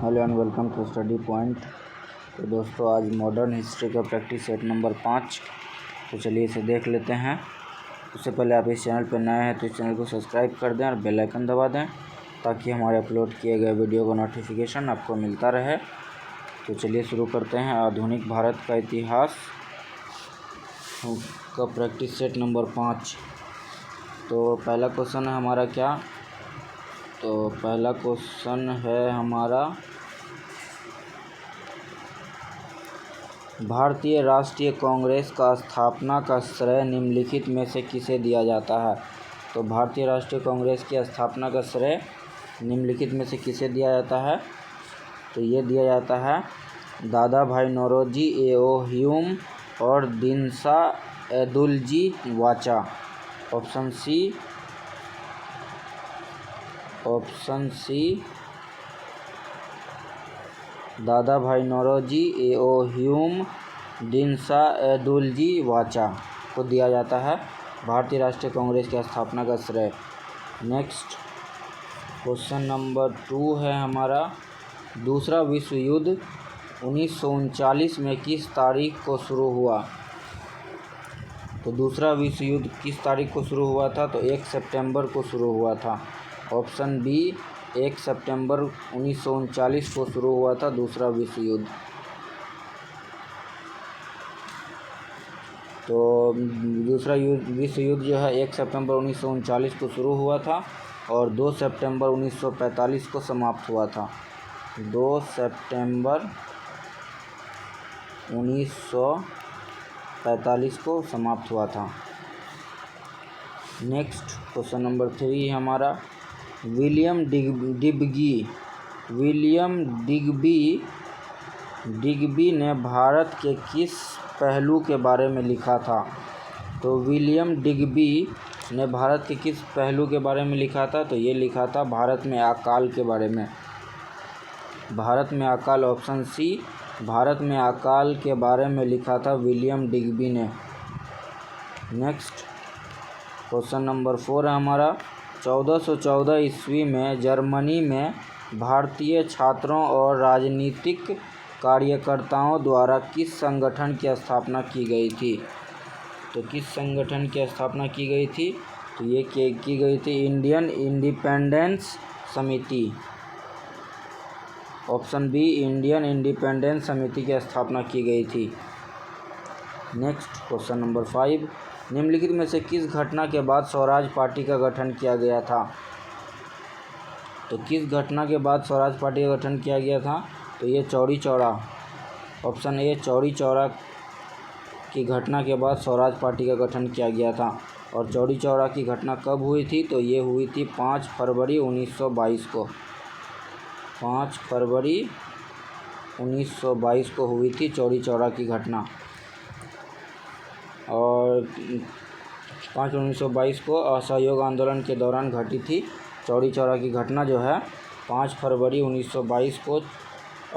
Hello and welcome to study point. तो दोस्तों आज मॉडर्न हिस्ट्री का प्रैक्टिस सेट नंबर 5। तो चलिए इसे देख लेते हैं। उससे पहले आप इस चैनल पर नए हैं तो इस चैनल को सब्सक्राइब कर दें और बेल आइकन दबा दें ताकि हमारे अपलोड किए गए वीडियो का नोटिफिकेशन आपको मिलता रहे। तो चलिए शुरू करते हैं आधुनिक भारत का इतिहास का प्रैक्टिस सेट नंबर 5। तो पहला क्वेश्चन है हमारा क्या? तो पहला क्वेश्चन है हमारा, भारतीय राष्ट्रीय कांग्रेस का स्थापना का श्रेय निम्नलिखित में से किसे दिया जाता है? तो भारतीय राष्ट्रीय कांग्रेस की स्थापना का श्रेय निम्नलिखित में से किसे दिया जाता है? तो ये दिया जाता है दादा भाई नौरोजी, ए.ओ. ह्यूम और दिनशा एदुल्जी वाचा। ऑप्शन सी दादा भाई नौरोजी, ए.ओ. ह्यूम, दिनशा एदुल्जी वाचा को दिया जाता है भारतीय राष्ट्रीय कांग्रेस की स्थापना का श्रेय। नेक्स्ट क्वेश्चन नंबर 2 है हमारा, दूसरा विश्व युद्ध 1939 में किस तारीख को शुरू हुआ? तो दूसरा विश्व युद्ध किस तारीख को शुरू हुआ था? तो 1 सितंबर को शुरू हुआ था। ऑप्शन बी 1 सितंबर 1939 को शुरू हुआ था दूसरा विश्व युद्ध। तो दूसरा विश्व युद्ध जो है 1 सितंबर 1939 को शुरू हुआ था और 2 सितंबर 1945 को समाप्त हुआ था। 2 सितंबर 1945 को समाप्त हुआ था। नेक्स्ट क्वेश्चन नंबर 3 हमारा, विलियम डिग्बी ने भारत के किस पहलू के बारे में लिखा था? तो विलियम डिग्बी ने भारत के किस पहलू के बारे में लिखा था? तो ये लिखा था भारत में अकाल के बारे में। भारत में अकाल, ऑप्शन सी भारत में अकाल के बारे में लिखा था विलियम डिग्बी ने। नेक्स्ट क्वेश्चन नंबर 4 है हमारा, 1414 ईस्वी में जर्मनी में भारतीय छात्रों और राजनीतिक कार्यकर्ताओं द्वारा किस संगठन की स्थापना की गई थी? तो किस संगठन की स्थापना की गई थी? तो ये की गई थी इंडियन इंडिपेंडेंस समिति। ऑप्शन बी इंडियन इंडिपेंडेंस समिति की स्थापना की गई थी। नेक्स्ट क्वेश्चन नंबर 5, निम्नलिखित में से किस घटना के बाद स्वराज पार्टी का गठन किया गया था? तो किस घटना के बाद स्वराज पार्टी का गठन किया गया था? तो ये चौरी चौरा, ऑप्शन ए चौरी चौरा की घटना के बाद स्वराज पार्टी का गठन किया गया था। और चौरी चौरा की घटना कब हुई थी? तो ये हुई थी 5 फरवरी 1922 को। 5 फरवरी 1922 को हुई थी चौरी चौरा की घटना। और 5/1922 को असहयोग आंदोलन के दौरान घटी थी चौरी चौरा की घटना जो है 5 फरवरी 1922 को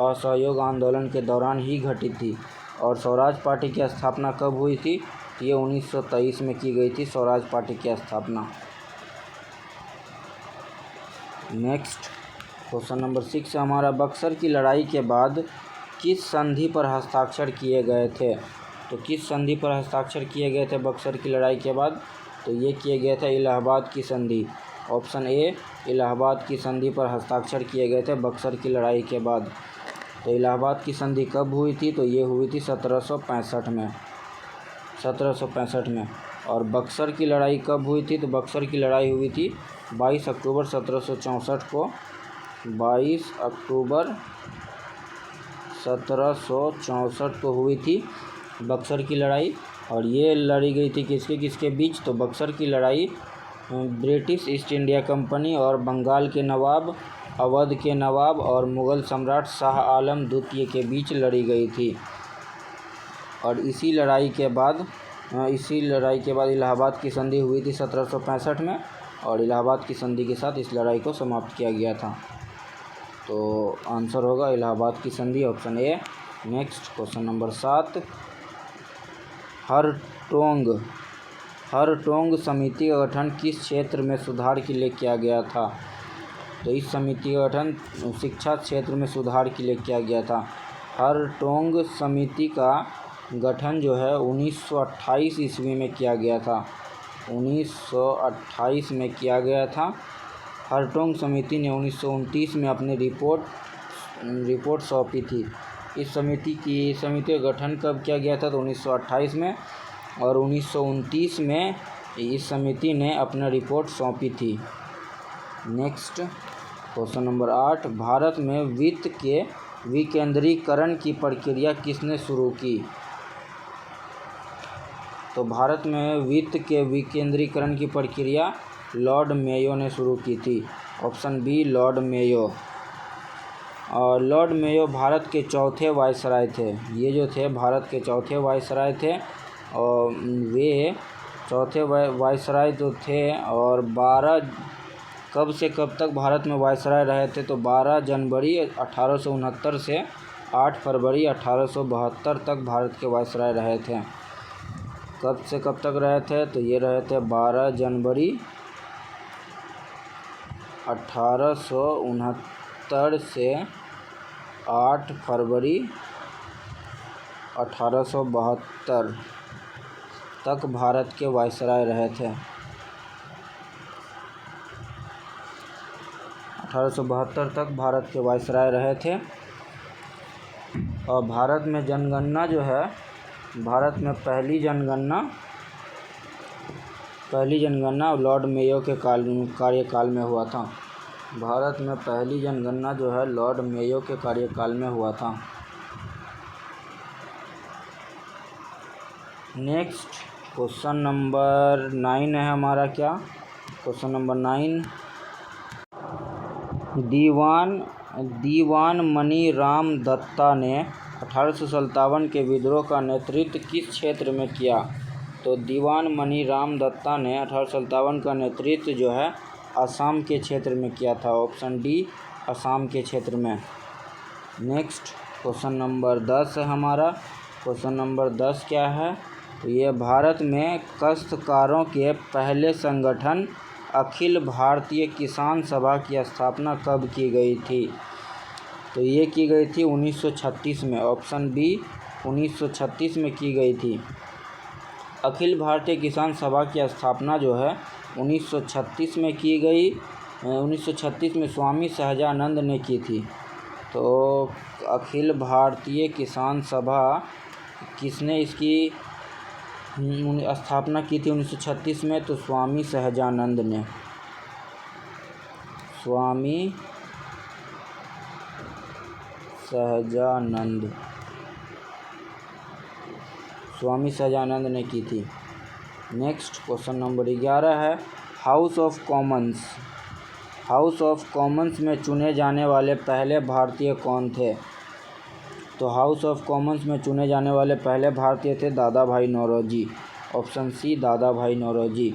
असहयोग आंदोलन के दौरान ही घटी थी। और स्वराज पार्टी की स्थापना कब हुई थी? तो ये 1923 में की गई थी स्वराज पार्टी की स्थापना। नेक्स्ट क्वेश्चन नंबर 6 हमारा, बक्सर की लड़ाई के बाद किस संधि पर हस्ताक्षर किए गए थे? तो किस संधि पर हस्ताक्षर किए गए थे बक्सर की लड़ाई के बाद? तो ये किए गए थे इलाहाबाद की संधि। ऑप्शन ए इलाहाबाद की संधि पर हस्ताक्षर किए गए थे बक्सर की लड़ाई के बाद। तो इलाहाबाद की संधि कब हुई थी? तो ये हुई थी 1765 में। 1765 में। और बक्सर की लड़ाई कब हुई थी? तो बक्सर की लड़ाई हुई थी 22 अक्टूबर 1764 को। 22 अक्टूबर 1764 को हुई थी बक्सर की लड़ाई। और ये लड़ी गई थी किसके किसके बीच? तो बक्सर की लड़ाई ब्रिटिश ईस्ट इंडिया कंपनी और बंगाल के नवाब, अवध के नवाब और मुग़ल सम्राट शाह आलम द्वितीय के बीच लड़ी गई थी। और इसी लड़ाई के बाद इलाहाबाद की संधि हुई थी 1765 में। और इलाहाबाद की संधि के साथ इस लड़ाई को समाप्त किया गया था। तो आंसर होगा इलाहाबाद की संधि, option A. Next question number 7, हरटोंग समिति का गठन किस क्षेत्र में सुधार के लिए किया गया था? तो इस समिति का गठन शिक्षा क्षेत्र में सुधार के लिए किया गया था। हरटोंग समिति का गठन जो है 1928 ईस्वी में किया गया था। 1928 में किया गया था। हरटोंग समिति ने 1929 में अपनी रिपोर्ट सौंपी थी। इस समिति का गठन कब किया गया था? तो 1928 में, और 1929 में इस समिति ने अपना रिपोर्ट सौंपी थी। नेक्स्ट क्वेश्चन नंबर 8, भारत में वित्त के विकेंद्रीकरण की प्रक्रिया किसने शुरू की? तो भारत में वित्त के विकेंद्रीकरण की प्रक्रिया लॉर्ड मेयो ने शुरू की थी। Option B Lord Mayo. और लॉर्ड मेयो भारत के चौथे वायसराय थे। ये जो थे भारत के चौथे वायसराय थे, और वे चौथे वायसराय तो थे। और 12 कब से कब तक भारत में वायसराय रहे थे? तो 12 जनवरी 1869 से 8 फरवरी 1872 तक भारत के वायसराय रहे थे। कब से कब तक रहे थे? तो ये रहे थे 12 जनवरी 1869 से 8 फरवरी 1872 तक भारत के वायसराय रहे थे। 1872 तक भारत के वायसराय रहे थे। और भारत में जनगणना जो है, भारत में पहली जनगणना लॉर्ड मेयो के कार्यकाल में हुआ था। भारत में पहली जनगणना जो है लॉर्ड मेयो के कार्यकाल में हुआ था। नेक्स्ट क्वेश्चन नंबर 9 है हमारा। क्या क्वेश्चन नंबर 9, दीवान मनी राम दत्ता ने 1857 के विद्रोह का नेतृत्व किस क्षेत्र में किया? तो दीवान मनी राम दत्ता ने 1857 का नेतृत्व जो है असम के क्षेत्र में किया था। ऑप्शन डी असम के क्षेत्र में। नेक्स्ट क्वेश्चन नंबर 10 है हमारा। क्वेश्चन नंबर 10 क्या है? तो ये भारत में काश्तकारों के पहले संगठन अखिल भारतीय किसान सभा की स्थापना कब की गई थी? तो ये की गई थी 1936 में। ऑप्शन बी 1936 में की गई थी। अखिल भारतीय किसान सभा की स्थापना जो है 1936 में की गई। 1936 में स्वामी सहजानंद ने की थी। तो अखिल भारतीय किसान सभा किसने इसकी स्थापना की थी 1936 में? तो स्वामी सहजानंद ने। स्वामी सहजानंद ने की थी। नेक्स्ट क्वेश्चन नंबर 11 है, हाउस ऑफ कॉमन्स में चुने जाने वाले पहले भारतीय कौन थे? तो हाउस ऑफ कॉमन्स में चुने जाने वाले पहले भारतीय थे दादा भाई नौरोजी। ऑप्शन सी दादा भाई नौरोजी।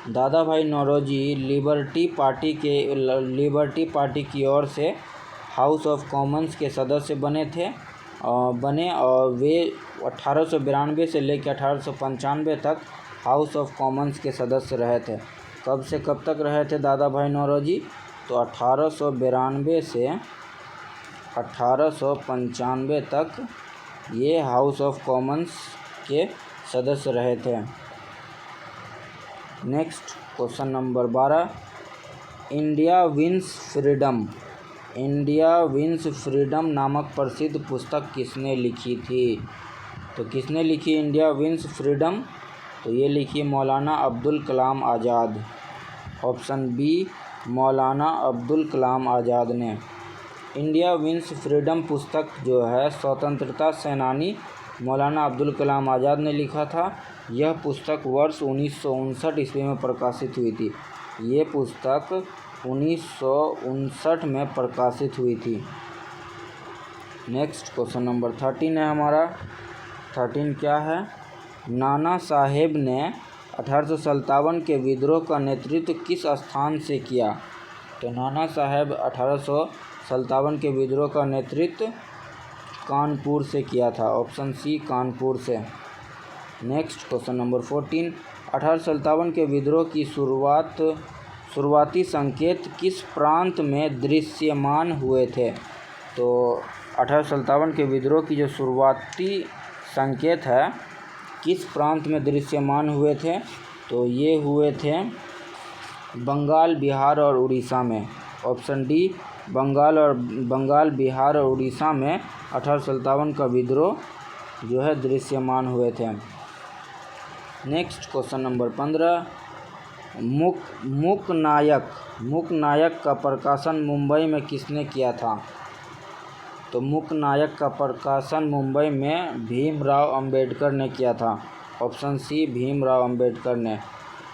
दादा भाई नौरोजी लिबर्टी पार्टी की ओर से हाउस ऑफ कॉमन्स के सदस्य बने और वे 1892 से लेकर 1895 तक हाउस ऑफ कॉमन्स के सदस्य रहे थे। कब से कब तक रहे थे दादा भाई नौरोजी? तो 1892 से 1895 तक ये हाउस ऑफ कॉमन्स के सदस्य रहे थे। Next question number 12, India wins freedom नामक प्रसिद्ध पुस्तक किसने लिखी थी? तो किसने लिखी इंडिया विंस फ्रीडम? तो ये लिखी मौलाना अब्दुल कलाम आज़ाद। ऑप्शन बी मौलाना अब्दुल कलाम आज़ाद ने। इंडिया विंस फ्रीडम पुस्तक जो है स्वतंत्रता सेनानी मौलाना अब्दुल कलाम आज़ाद ने लिखा था। यह पुस्तक वर्ष 1959 ईस्वी में प्रकाशित हुई थी। ये पुस्तक 1959 में प्रकाशित हुई थी। नेक्स्ट क्वेश्चन नंबर 13 है हमारा। 13 क्या है? नाना साहेब ने 1857 के विद्रोह का नेतृत्व किस स्थान से किया? तो नाना साहेब 1857 के विद्रोह का नेतृत्व कानपुर से किया था। ऑप्शन सी कानपुर से। नेक्स्ट क्वेश्चन नंबर 14, 1857 के विद्रोह की शुरुआती संकेत किस प्रांत में दृश्यमान हुए थे? तो 1857 के विद्रोह की जो शुरुआती संकेत है किस प्रांत में दृश्यमान हुए थे? तो ये हुए थे बंगाल, बिहार और उड़ीसा में। ऑप्शन डी, बंगाल, बिहार और उड़ीसा में 1857 का विद्रोह जो है दृश्यमान हुए थे। नेक्स्ट क्वेश्चन नंबर 15, मूकनायक का प्रकाशन मुंबई में किसने किया था? तो मूकनायक का प्रकाशन मुंबई में भीमराव अंबेडकर ने किया था। ऑप्शन सी, भीमराव अंबेडकर ने।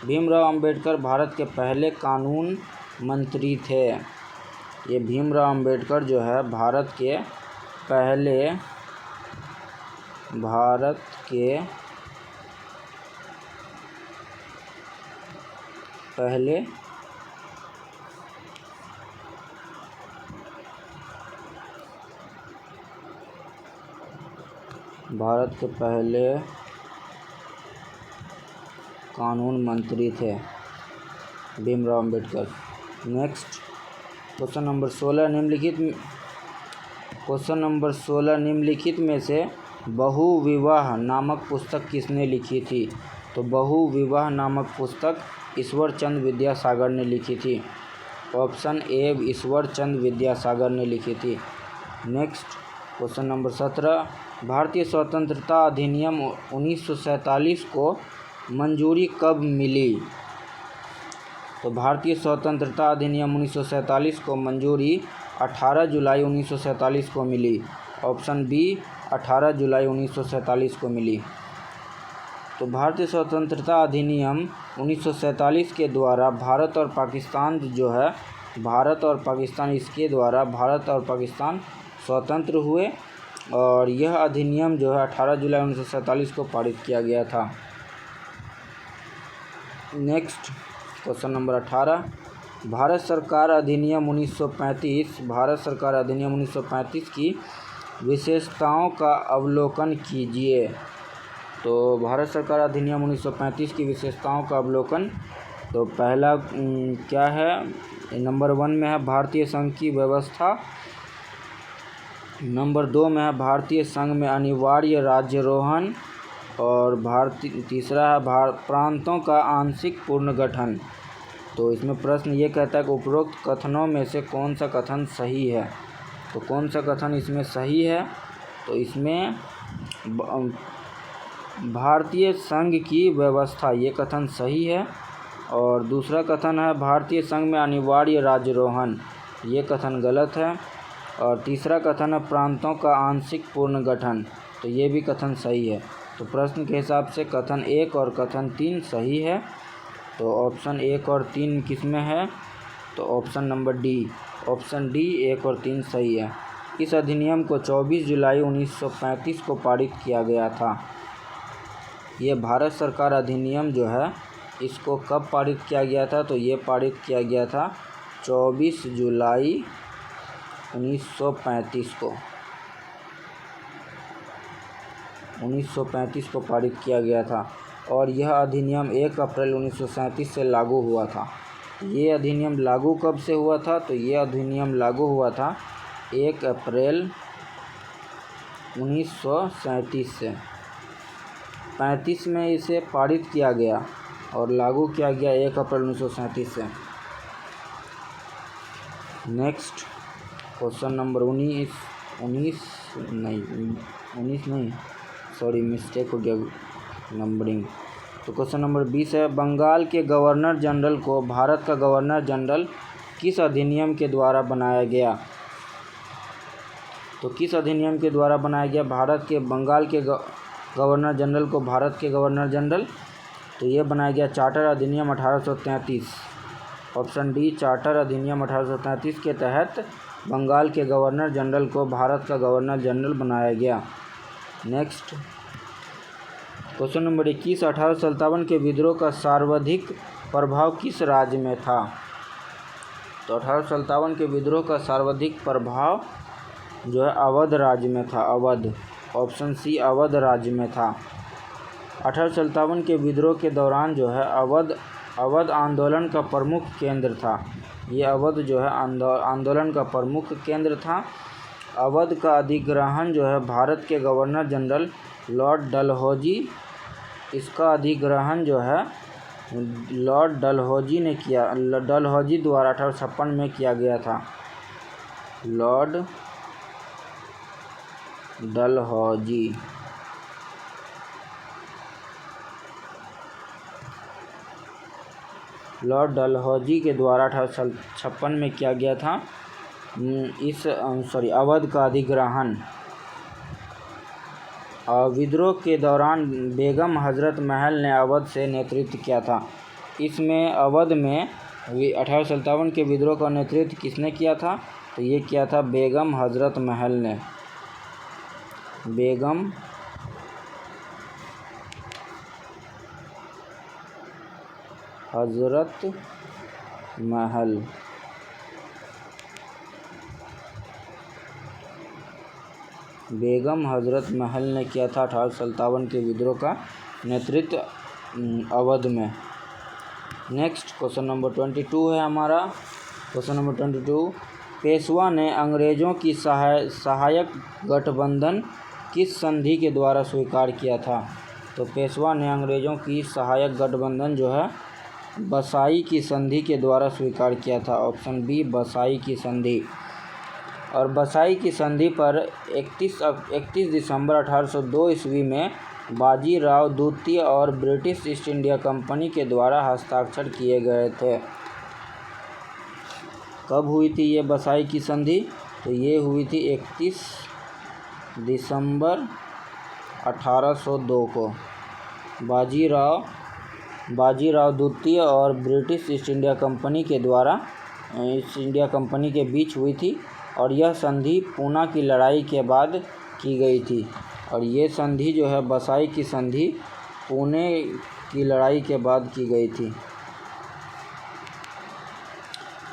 भीमराव अंबेडकर भारत के पहले कानून मंत्री थे। ये भीमराव अंबेडकर जो है भारत के पहले कानून मंत्री थे Bhimrao Ambedkar. Next question number 16, निम्नलिखित में से बहुविवाह नामक पुस्तक किसने लिखी थी? तो बहुविवाह नामक पुस्तक ईश्वरचंद विद्यासागर ने लिखी थी। ऑप्शन ए, ईश्वरचंद विद्यासागर ने लिखी थी। नेक्स्ट क्वेश्चन नंबर 17, भारतीय स्वतंत्रता अधिनियम 1947 को मंजूरी कब मिली? तो भारतीय स्वतंत्रता अधिनियम 1947 को मंजूरी 18 जुलाई 1947 को मिली। ऑप्शन बी, 18 जुलाई 1947 को मिली। तो भारतीय स्वतंत्रता अधिनियम 1947 के द्वारा भारत और पाकिस्तान स्वतंत्र हुए और यह अधिनियम जो है 18 जुलाई 1947 को पारित किया गया था। नेक्स्ट क्वेश्चन नंबर 18, भारत सरकार अधिनियम 1935 की विशेषताओं का अवलोकन कीजिए। तो भारत सरकार अधिनियम 1935 की विशेषताओं का अवलोकन, तो पहला क्या है? नंबर 1 में है भारतीय संघ की व्यवस्था। नंबर 2 में है भारतीय संघ में अनिवार्य राज्यारोहण। और तीसरा है प्रांतों का आंशिक पुनर्गठन। तो इसमें प्रश्न ये कहता है कि उपरोक्त कथनों में से कौन सा कथन सही है? तो कौन सा कथन इसमें सही है? तो इसमें भारतीय संघ की व्यवस्था, ये कथन सही है। और दूसरा कथन है भारतीय संघ में अनिवार्य राज्यारोहण, ये कथन गलत है। और तीसरा कथन है प्रांतों का आंशिक पुनर्गठन, तो ये भी कथन सही है। तो प्रश्न के हिसाब से कथन 1 और कथन 3 सही है। तो ऑप्शन 1 और 3 किस में है? तो option number D, option D 1 और 3 सही है। इस अधिनियम को 24 जुलाई 1935 को पारित किया गया था। ये भारत सरकार अधिनियम जो है इसको कब पारित किया गया था? तो ये पारित किया गया था 24 जुलाई 1935 को पारित किया गया था। और यह अधिनियम 1 अप्रैल 1937 से लागू हुआ था। ये अधिनियम लागू कब से हुआ था? तो ये अधिनियम लागू हुआ था 1 अप्रैल 1937 से। 35 में इसे पारित किया गया और लागू किया गया 1 अप्रैल 1937 से। नेक्स्ट क्वेश्चन नंबर मिस्टेक हो गया नंबरिंग। तो क्वेश्चन नंबर 20 है, बंगाल के गवर्नर जनरल को भारत का गवर्नर जनरल किस अधिनियम के द्वारा बनाया गया? तो किस अधिनियम के द्वारा बनाया गया बंगाल के गवर्नर जनरल को भारत के गवर्नर जनरल? तो ये बनाया गया चार्टर अधिनियम 1833। ऑप्शन डी, चार्टर अधिनियम 1833 के तहत बंगाल के गवर्नर जनरल को भारत का गवर्नर जनरल बनाया गया। नेक्स्ट क्वेश्चन नंबर 21, 1857 के विद्रोह का सर्वाधिक प्रभाव किस राज्य में था? तो 1857 के विद्रोह का सर्वाधिक प्रभाव जो है अवध राज्य में था। अवध, ऑप्शन सी, अवध राज्य में था। 1857 के विद्रोह के दौरान जो है अवध अवध आंदोलन का प्रमुख केंद्र था। ये अवध जो है आंदोलन का प्रमुख केंद्र था। अवध का अधिग्रहण जो है भारत के गवर्नर जनरल लॉर्ड डलहौजी, इसका अधिग्रहण जो है लॉर्ड डलहौजी ने किया, डलहौजी द्वारा 1856 में किया गया था। लॉर्ड डलहौजी के द्वारा 1856 में किया गया था अवध का अधिग्रहण। विद्रोह के दौरान बेगम हजरत महल ने अवध से नेतृत्व किया था। इसमें अवध में 1857 के विद्रोह का नेतृत्व किसने किया था? तो ये किया था बेगम हजरत महल ने। बेगम हजरत महल ने किया था 1857 के विद्रोह का नेतृत्व अवध में। नेक्स्ट क्वेश्चन नंबर 22 है हमारा। क्वेश्चन नंबर 22, पेशवा ने अंग्रेज़ों की सहायक गठबंधन किस संधि के द्वारा स्वीकार किया था? तो पेशवा ने अंग्रेज़ों की सहायक गठबंधन जो है बसाई की संधि के द्वारा स्वीकार किया था। ऑप्शन बी, बसाई की संधि। और बसाई की संधि पर 31 दिसंबर 1802 ईस्वी में बाजीराव द्वितीय और ब्रिटिश ईस्ट इंडिया कंपनी के द्वारा हस्ताक्षर किए गए थे। कब हुई थी ये बसाई की संधि? तो ये हुई थी 31 दिसंबर 1802 को। बाजीराव द्वितीय और ब्रिटिश ईस्ट इंडिया कंपनी के द्वारा ईस्ट इंडिया कंपनी के बीच हुई थी और यह संधि पूना की लड़ाई के बाद की गई थी। और ये संधि जो है बसाई की संधि पुणे की लड़ाई के बाद की गई थी।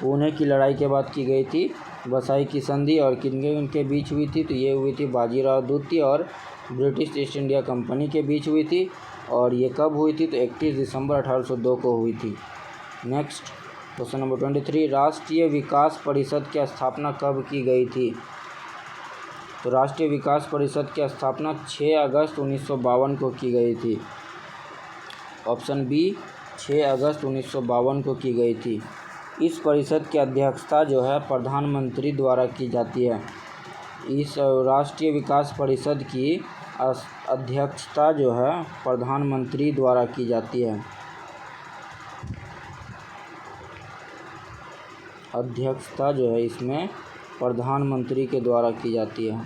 पुणे की लड़ाई के बाद की गई थी बसाई की संधि। और किनके बीच हुई थी? तो ये हुई थी बाजीराव द्वितीय और ब्रिटिश ईस्ट इंडिया कंपनी के बीच हुई थी। और ये कब हुई थी? तो 31 दिसंबर 1802 को हुई थी। नेक्स्ट क्वेश्चन नंबर 23, राष्ट्रीय विकास परिषद की स्थापना कब की गई थी? तो राष्ट्रीय विकास परिषद की स्थापना 6 अगस्त 1952 को की गई थी। ऑप्शन बी, 6 अगस्त 1952 को की गई थी। इस परिषद की अध्यक्षता जो है प्रधानमंत्री द्वारा की जाती है। इस राष्ट्रीय विकास परिषद की अध्यक्षता जो है प्रधानमंत्री द्वारा की जाती है। अध्यक्षता जो है इसमें प्रधानमंत्री के द्वारा की जाती है।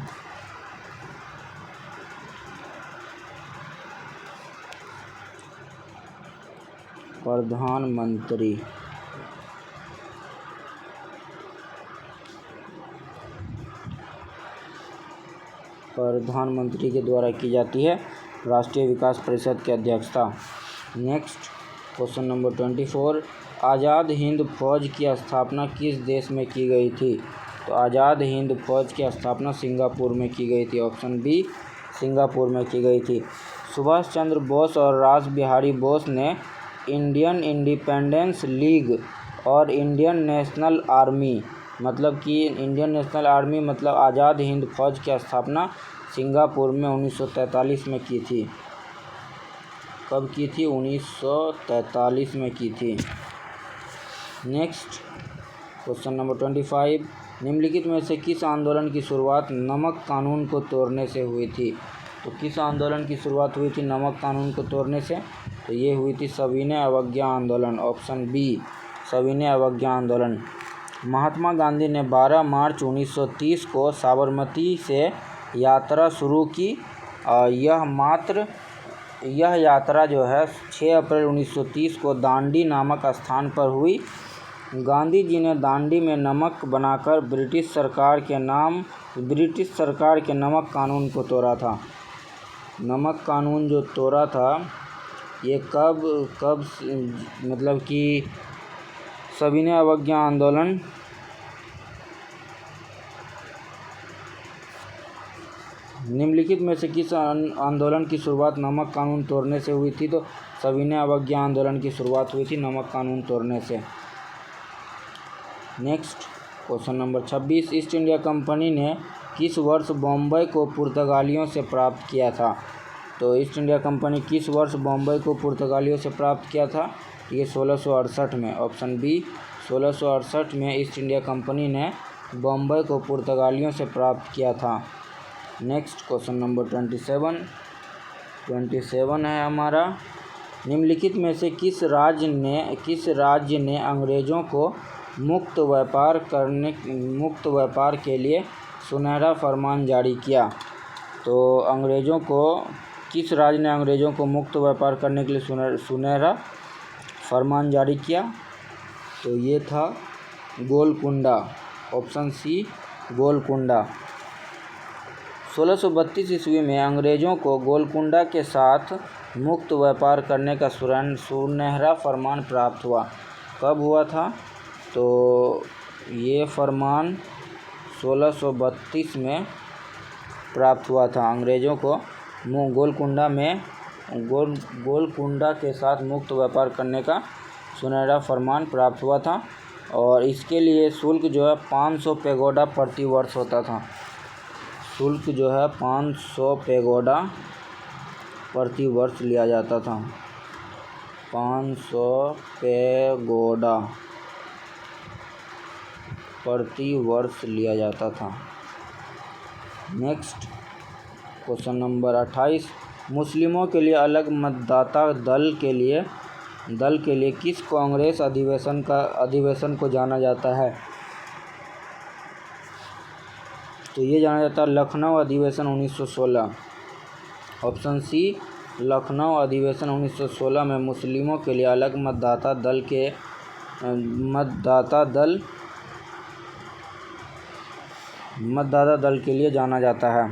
प्रधानमंत्री के द्वारा की जाती है राष्ट्रीय विकास परिषद की अध्यक्षता। Next question number 24, Azad Hind फौज की स्थापना किस देश में की गई थी? तो आज़ाद हिंद फौज की स्थापना सिंगापुर में की गई थी। ऑप्शन बी, सिंगापुर में की गई थी। सुभाष चंद्र बोस और रास बिहारी बोस ने इंडियन इंडिपेंडेंस लीग और इंडियन नेशनल आर्मी मतलब आज़ाद हिंद फौज की स्थापना सिंगापुर में 1943 में की थी। कब की थी? 1943 में की थी। नेक्स्ट क्वेश्चन नंबर 25, निम्नलिखित में से किस आंदोलन की शुरुआत नमक कानून को तोड़ने से हुई थी? तो किस आंदोलन की शुरुआत हुई थी नमक कानून को तोड़ने से? तो ये हुई थी सविनय अवज्ञा आंदोलन। ऑप्शन बी, सविनय अवज्ञा आंदोलन। महात्मा गांधी ने 12 मार्च 1930 को साबरमती से यात्रा शुरू की। यह यात्रा जो है 6 अप्रैल 1930 को दांडी नामक स्थान पर हुई। गांधी जी ने दांडी में नमक बनाकर ब्रिटिश सरकार के नमक कानून को तोड़ा था। नमक कानून जो तोड़ा था ये कब मतलब कि सविनय अवज्ञा आंदोलन निम्नलिखित में से किस आंदोलन की शुरुआत नमक कानून तोड़ने से हुई थी? तो सविनय अवज्ञा आंदोलन की शुरुआत हुई थी नमक कानून तोड़ने से। Next question number 26, east India company ने किस वर्ष बॉम्बे को पुर्तगालियों से प्राप्त किया था? तो ईस्ट इंडिया कंपनी किस वर्ष बॉम्बे को पुर्तगालियों से प्राप्त किया था? ये 1668 में। ऑप्शन बी 1668 में ईस्ट इंडिया कंपनी ने बॉम्बे को पुर्तगालियों से प्राप्त किया था। नेक्स्ट क्वेश्चन नंबर 27 है हमारा, निम्नलिखित में से किस राज्य ने अंग्रेज़ों को मुक्त व्यापार के लिए सुनहरा फरमान जारी किया? तो किस राज्य ने अंग्रेज़ों को मुक्त व्यापार करने के लिए सुनहरा फरमान जारी किया? तो ये था गोलकुंडा। Option C Golconda. 1632 ईस्वी में अंग्रेज़ों को गोलकुंडा के साथ मुक्त व्यापार करने का सुनहरा फरमान प्राप्त हुआ। कब हुआ था? तो ये फरमान 1632 में प्राप्त हुआ था। अंग्रेज़ों को गोलकुंडा के साथ मुक्त व्यापार करने का सुनहरा फरमान प्राप्त हुआ था और इसके लिए शुल्क जो है 500 पैगोडा प्रति वर्ष होता था। शुल्क जो है 500 पैगोडा प्रति वर्ष लिया जाता था। 500 पैगोडा प्रति वर्ष लिया जाता था। नेक्स्ट क्वेश्चन नंबर 28, मुस्लिमों के लिए अलग मतदाता दल के लिए किस कांग्रेस अधिवेशन को जाना जाता है? तो ये जाना जाता है लखनऊ अधिवेशन 1916। ऑप्शन सी लखनऊ अधिवेशन 1916 में मुस्लिमों के लिए अलग मतदाता दल के लिए जाना जाता है।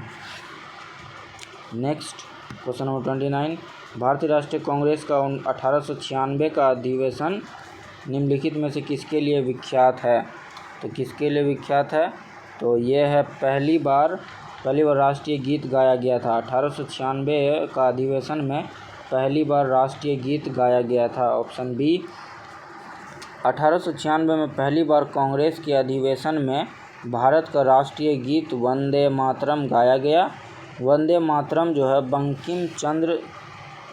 नेक्स्ट क्वेश्चन नंबर 29, भारतीय राष्ट्रीय कांग्रेस का 1896 का अधिवेशन निम्नलिखित में से किसके लिए विख्यात है? तो किसके लिए विख्यात है? तो ये है पहली बार राष्ट्रीय गीत गाया गया था। 1896 का अधिवेशन में पहली बार राष्ट्रीय गीत गाया गया था। ऑप्शन बी 1896 में पहली बार कांग्रेस के अधिवेशन में भारत का राष्ट्रीय गीत वंदे मातरम गाया गया। वंदे मातरम जो है बंकिम चंद्र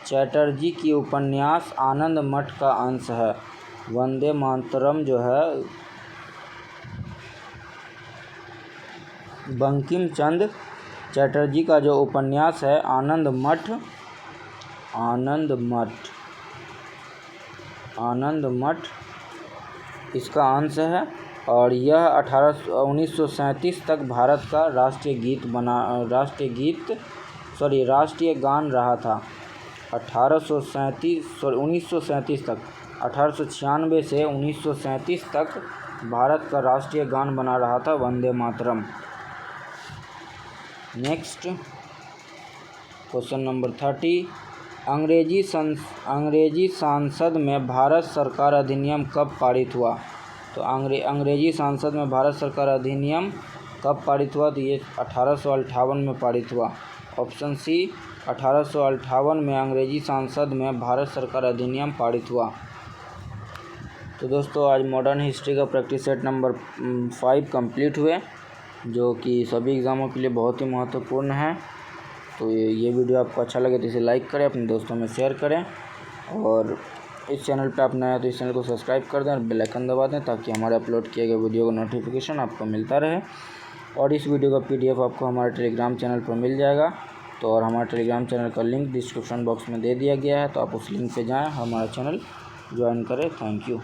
चटर्जी की उपन्यास आनंद मठ का अंश है। वंदे मातरम जो है बंकिम चंद्र चटर्जी का जो उपन्यास है आनंद मठ इसका अंश है और यह 1937 तक भारत का राष्ट्रीय गान रहा था। 1937 तक 1896 से 1937 तक भारत का राष्ट्रीय गान बना रहा था Vande Mataram. Next question number 30, अंग्रेजी संसद में भारत सरकार अधिनियम कब पारित हुआ? तो अंग्रेजी संसद में भारत सरकार अधिनियम कब पारित हुआ? तो ये 1858 में पारित हुआ। ऑप्शन सी 1858 में अंग्रेजी संसद में भारत सरकार अधिनियम पारित हुआ। तो दोस्तों आज मॉडर्न हिस्ट्री का प्रैक्टिस सेट नंबर 5 कंप्लीट हुए, जो कि सभी एग्ज़ामों के लिए बहुत ही महत्वपूर्ण है। तो ये वीडियो आपको अच्छा लगे तो इसे लाइक करें, अपने दोस्तों में शेयर करें और इस चैनल पे आप नए हैं तो इस चैनल को सब्सक्राइब कर दें और बेल आइकन दबा दें ताकि हमारे अपलोड किए गए वीडियो का नोटिफिकेशन आपको मिलता रहे। और इस वीडियो का PDF आपको हमारे टेलीग्राम चैनल पर मिल जाएगा। तो और हमारे टेलीग्राम चैनल का लिंक डिस्क्रिप्शन बॉक्स में दे दिया गया है, तो आप उस लिंक पे जाएँ, हमारा चैनल ज्वाइन करें। Thank you.